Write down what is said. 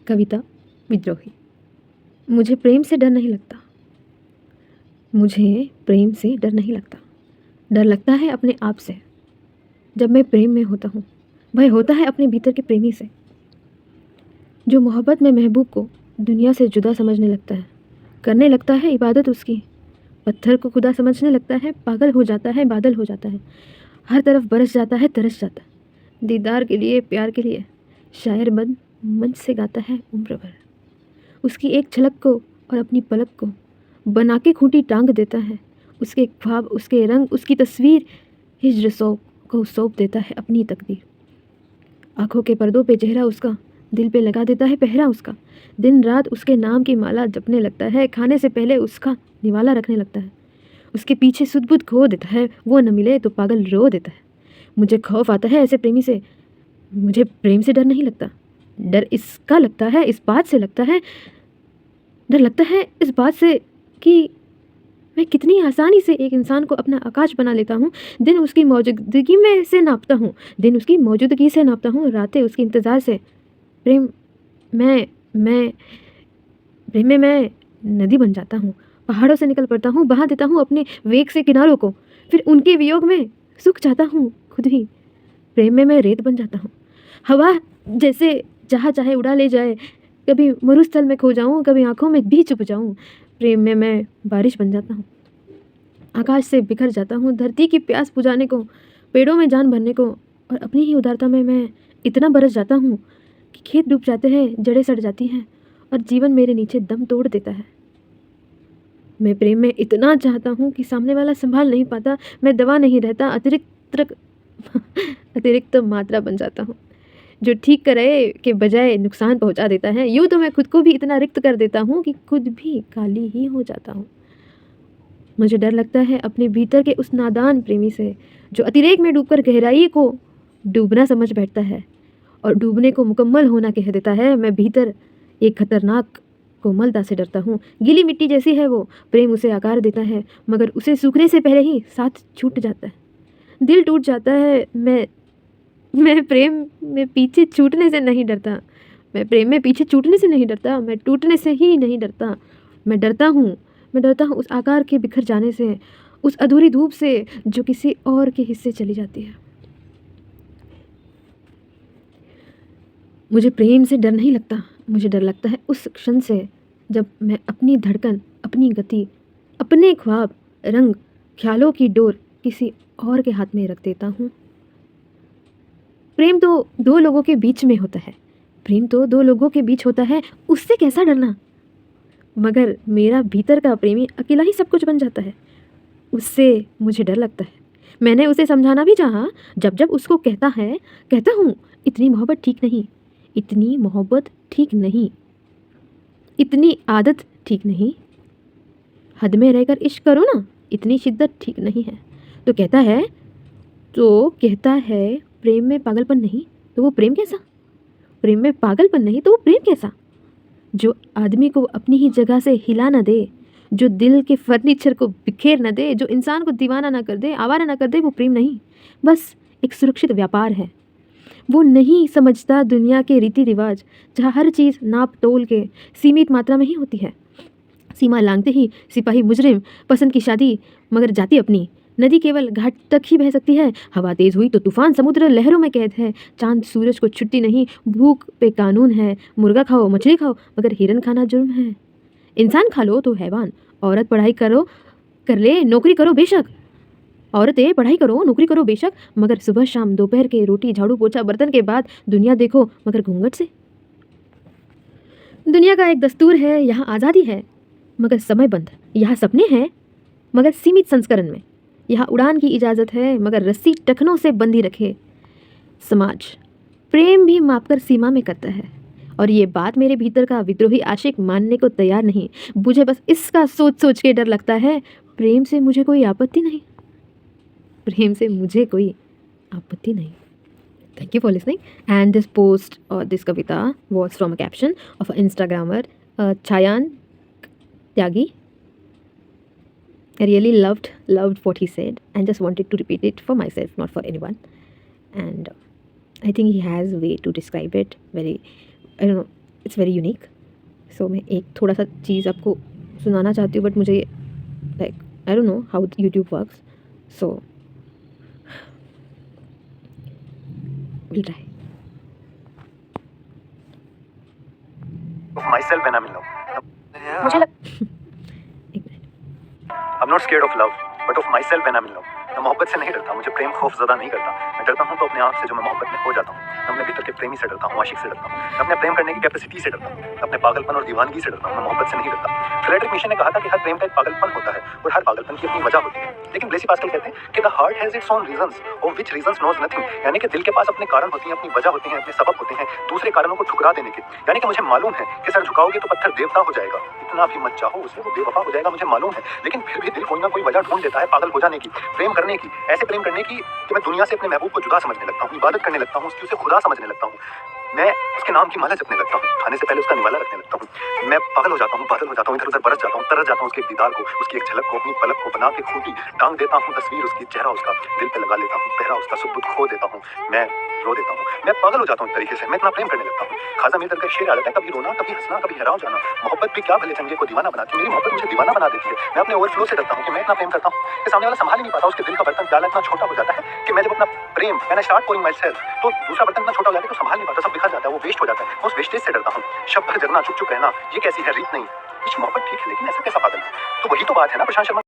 कविता विद्रोही। मुझे प्रेम से डर नहीं लगता, मुझे प्रेम से डर नहीं लगता। डर लगता है अपने आप से। जब मैं प्रेम में होता हूँ, भय होता है अपने भीतर के प्रेमी से, जो मोहब्बत में महबूब को दुनिया से जुदा समझने लगता है, करने लगता है इबादत उसकी। पत्थर को खुदा समझने लगता है, पागल हो जाता है, बादल हो जाता है, हर तरफ बरस जाता है, तरस जाता है। दीदार के लिए, प्यार के लिए शायर बन मंच से गाता है उम्र भर। उसकी एक झलक को और अपनी पलक को बना के खूंटी टांग देता है। उसके ख्वाब, उसके रंग, उसकी तस्वीर हिज्र सौंप को सौंप देता है अपनी तकदीर। आंखों के पर्दों पे चेहरा उसका, दिल पे लगा देता है पहरा उसका। दिन रात उसके नाम की माला जपने लगता है, खाने से पहले उसका निवाला रखने लगता है। उसके पीछे सुध बुध खो देता है, वो न मिले तो पागल रो देता है। मुझे खौफ आता है ऐसे प्रेमी से। मुझे प्रेम से डर नहीं लगता। डर इसका लगता है, इस बात से लगता है, डर लगता है इस बात से कि मैं कितनी आसानी से एक इंसान को अपना आकाश बना लेता हूँ। दिन उसकी मौजूदगी में से नापता हूँ, दिन उसकी मौजूदगी से नापता हूँ, रातें उसके इंतज़ार से। प्रेम मैं प्रेम में मैं नदी बन जाता हूँ, पहाड़ों से निकल पड़ता हूँ, बहा देता हूँ अपने वेग से किनारों को, फिर उनके वियोग में सूख जाता हूँ खुद ही। प्रेम में मैं रेत बन जाता हूँ, हवा जैसे जहाँ चाहे उड़ा ले जाए। कभी मरुस्थल में खो जाऊँ, कभी आंखों में भी छुप जाऊँ। प्रेम में मैं बारिश बन जाता हूँ, आकाश से बिखर जाता हूँ, धरती की प्यास बुझाने को, पेड़ों में जान भरने को। और अपनी ही उदारता में मैं इतना बरस जाता हूँ कि खेत डूब जाते हैं, जड़ें सड़ जाती हैं और जीवन मेरे नीचे दम तोड़ देता है। मैं प्रेम में इतना चाहता हूँ कि सामने वाला संभाल नहीं पाता। मैं दवा नहीं रहता, अतिरिक्त मात्रा बन जाता हूँ, जो ठीक करे के बजाय नुकसान पहुँचा देता है। यूँ तो मैं खुद को भी इतना रिक्त कर देता हूँ कि खुद भी काली ही हो जाता हूँ। मुझे डर लगता है अपने भीतर के उस नादान प्रेमी से, जो अतिरेक में डूबकर गहराई को डूबना समझ बैठता है और डूबने को मुकम्मल होना कह देता है। मैं भीतर एक खतरनाक कोमलता से डरता हूँ। गीली मिट्टी जैसी है वो, प्रेम उसे आकार देता है, मगर उसे सूखने से पहले ही साथ छूट जाता है, दिल टूट जाता है। मैं प्रेम में पीछे छूटने से नहीं डरता, मैं प्रेम में पीछे छूटने से नहीं डरता, मैं टूटने से ही नहीं डरता। मैं डरता हूँ उस आकार के बिखर जाने से, उस अधूरी धूप से जो किसी और के हिस्से चली जाती है। मुझे प्रेम से डर नहीं लगता, मुझे डर लगता है उस क्षण से जब मैं अपनी धड़कन, अपनी गति, अपने ख्वाब, रंग, ख्यालों की डोर किसी और के हाथ में रख देता हूँ। प्रेम तो दो लोगों के बीच में होता है, प्रेम तो दो लोगों के बीच होता है, उससे कैसा डरना। मगर मेरा भीतर का प्रेमी अकेला ही सब कुछ बन जाता है, उससे मुझे डर लगता है। मैंने उसे समझाना भी चाहा, जब उसको कहता हूँ इतनी मोहब्बत ठीक नहीं, इतनी मोहब्बत ठीक नहीं, इतनी आदत ठीक नहीं, हद में रहकर इश्क करो ना, इतनी शिद्दत ठीक नहीं है। तो कहता है प्रेम में पागलपन नहीं तो वो प्रेम कैसा, प्रेम में पागलपन नहीं तो वो प्रेम कैसा। जो आदमी को अपनी ही जगह से हिला ना दे, जो दिल के फर्नीचर को बिखेर न दे, जो इंसान को दीवाना ना कर दे, आवारा ना कर दे, वो प्रेम नहीं, बस एक सुरक्षित व्यापार है। वो नहीं समझता दुनिया के रीति रिवाज, जहाँ हर चीज़ नाप तोल के सीमित मात्रा में ही होती है। सीमा लांघते ही सिपाही मुजरिम, पसंद की शादी मगर जाती अपनी। नदी केवल घाट तक ही बह सकती है, हवा तेज हुई तो तूफान, समुद्र लहरों में कैद है। चांद सूरज को छुट्टी नहीं, भूख पे कानून है। मुर्गा खाओ, मछली खाओ, मगर हिरन खाना जुर्म है। इंसान खा लो तो हैवान, औरत पढ़ाई करो कर ले, नौकरी करो बेशक, औरतें पढ़ाई करो, नौकरी करो बेशक, मगर सुबह शाम दोपहर के रोटी झाड़ू पोछा बर्तन के बाद दुनिया देखो मगर घूंघट से। दुनिया का एक दस्तूर है, यहाँ आज़ादी है मगर समय बंद, यहाँ सपने हैं मगर सीमित संस्करण में, यहाँ उड़ान की इजाज़त है मगर रस्सी टखनों से बंधी रखे समाज। प्रेम भी मापकर सीमा में करता है, और ये बात मेरे भीतर का विद्रोही आशिक मानने को तैयार नहीं। मुझे बस इसका सोच सोच के डर लगता है। प्रेम से मुझे कोई आपत्ति नहीं, प्रेम से मुझे कोई आपत्ति नहीं। Thank you for listening. And this post or this kavita was from a caption of an Instagrammer, Chayan Tyagi. I really loved what he said and just wanted to repeat it for myself, not for anyone. And I think he has a way to describe it very, I don't know, it's very unique. So मैं एक थोड़ा सा चीज़ आपको सुनाना चाहती हूँ, but मुझे like I don't know how YouTube works, so will try. of myself when I'm in love. मुझे एक minute. I'm not scared of love, but of myself when I'm in love. मैं मोहब्बत से नहीं डरता, मुझे प्रेम खौफ ज़्यादा नहीं करता। मैं डरता हूँ तो अपने आप से जो मैं मोहब्बत में खो जाता हूँ। मैं अपने भीतर के प्रेमी से डरता हूँ, आशिक से डरता हूँ। मैं अपने प्रेम करने की कैपेसिटी से डरता हूँ। मैं अपने पागलपन और दीवानगी से डरता हूँ। मैं मोहब्बत से नहीं डरता। फ्रेडरिक नीशे ने कहा था कि हर प्रेम का एक पागलपन होता है और हर पागलपन की अपनी वजह होती है। लेकिन ब्लेसी पास्कल कहते हैं कि the heart has its own reasons of which reasons knows nothing, यानी कि दिल के पास अपने कारण होते हैं, अपनी वजह होती है, अपने सबब होते हैं दूसरे कारणों को ठुकरा देने के। यानी कि मुझे मालूम है कि सर झुकाओगे तो पत्थर देवता हो जाएगा, इतना भी मत चाहो उसे, वो बेवफा हो जाएगा, मुझे मालूम है। लेकिन फिर भी दिल कोई ना कोई वजह ढूंढ लेता है पागल हो जाने की, प्रेम करने की, ऐसे प्रेम करने की कि मैं दुनिया से अपने महबूब को जुदा समझने लगता हूँ, इबादत करने लगता हूँ उसकी, उसे खुदा समझने लगता हूँ। मैं उसके नाम की माला जपने लगता हूँ, खाने से पहले उसका निवाला रखने लगता हूँ। मैं पागल हो जाता हूँ, पागल हो जाता हूँ, इधर उधर बरस जाता हूँ, तरस जाता हूँ उसके एक दीदार को, उसकी एक झलक को, अपनी पलक को बना के खूंटी टांग देता हूँ, तस्वीर उसकी, चेहरा उसका दिल पे लगा लेता हूँ, पहरा उसका सुबुत खो देता हूँ, मैं रो देता हूँ। मैं पागल हो जाता हूँ एक तरीके से, मैं इतना प्रेम करने लगता हूँ। खाजा मीर का शेर आता है, कभी रोना कभी हंसना कभी हैरान जाना, मोहब्बत भी क्या भले चंगे को दीवाना बनाती है, मेरी मोहब्बत मुझे दीवाना बना देती है। मैं अपने ओवरफ्लो से डरता हूँ कि मैं इतना प्रेम करता हूँ कि सामने वाला संभाल ही नहीं पाता, उसके दिल का बर्तन प्याला इतना छोटा हो जाता है कि मैं जब अपना प्रेम मैंने स्टार्ट पोरिंग माई सेल्फ, तो दूसरा बर्तन इतना छोटा हो जाता है कि संभाल नहीं पाता, सब बिखर जाता है, वो वेस्ट हो जाता है। मैं उस वेस्टेज से डरता हूँ। शब भर जगना चुप चुप रहना, ये कैसी है रीत नहीं, कुछ मोहब्बत ठीक है लेकिन ऐसा कैसा पागल है। तो वही तो बात है ना प्रशांत शर्मा